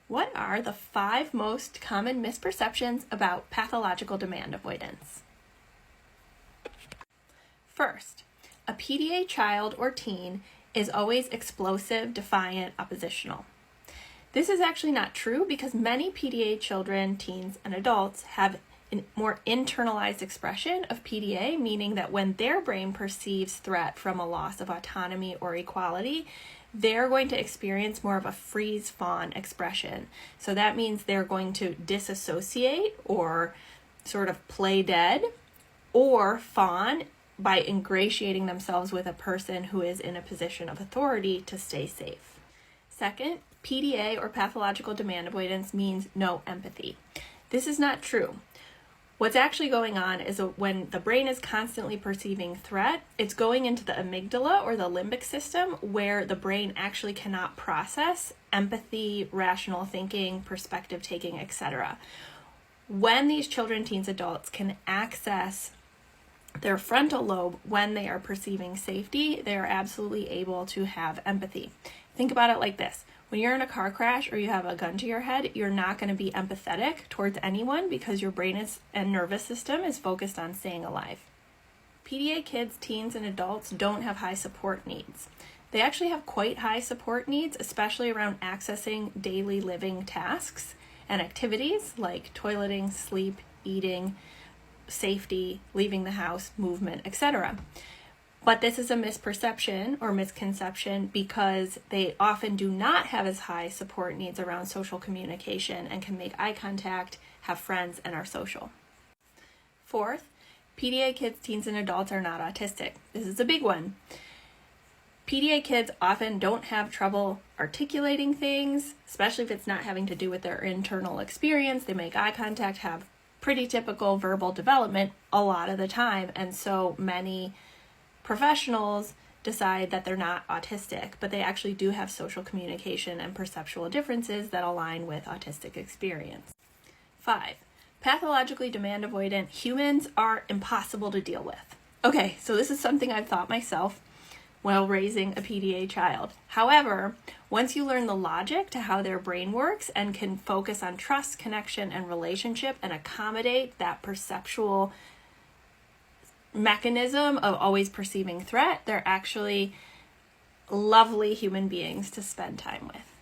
What are the 5 most common misperceptions about pathological demand avoidance? First, a PDA child or teen is always explosive, defiant, oppositional. This is actually not true because many PDA children, teens, and adults have a more internalized expression of PDA, meaning that when their brain perceives threat from a loss of autonomy or equality, they're going to experience more of a freeze-fawn expression. So that means they're going to disassociate or sort of play dead or fawn by ingratiating themselves with a person who is in a position of authority to stay safe. Second, PDA or pathological demand avoidance means no empathy. This is not true. What's actually going on is when the brain is constantly perceiving threat, it's going into the amygdala or the limbic system where the brain actually cannot process empathy, rational thinking, perspective taking, etc. When these children, teens, adults can access their frontal lobe when they are perceiving safety, they are absolutely able to have empathy. Think about it like this. When you're in a car crash or you have a gun to your head, you're not going to be empathetic towards anyone because your brain and nervous system is focused on staying alive. PDA kids, teens, and adults don't have high support needs. They actually have quite high support needs, especially around accessing daily living tasks and activities like toileting, sleep, eating, safety, leaving the house, movement, etc. But this is a misperception or misconception because they often do not have as high support needs around social communication and can make eye contact, have friends, and are social. Fourth, PDA kids, teens, and adults are not autistic. This is a big one. PDA kids often don't have trouble articulating things, especially if it's not having to do with their internal experience. They make eye contact, have pretty typical verbal development a lot of the time, and so many professionals decide that they're not autistic, but they actually do have social communication and perceptual differences that align with autistic experience. 5, pathologically demand avoidant humans are impossible to deal with. Okay, so this is something I've thought myself while raising a PDA child. However, once you learn the logic to how their brain works and can focus on trust, connection, and relationship and accommodate that perceptual mechanism of always perceiving threat, they're actually lovely human beings to spend time with.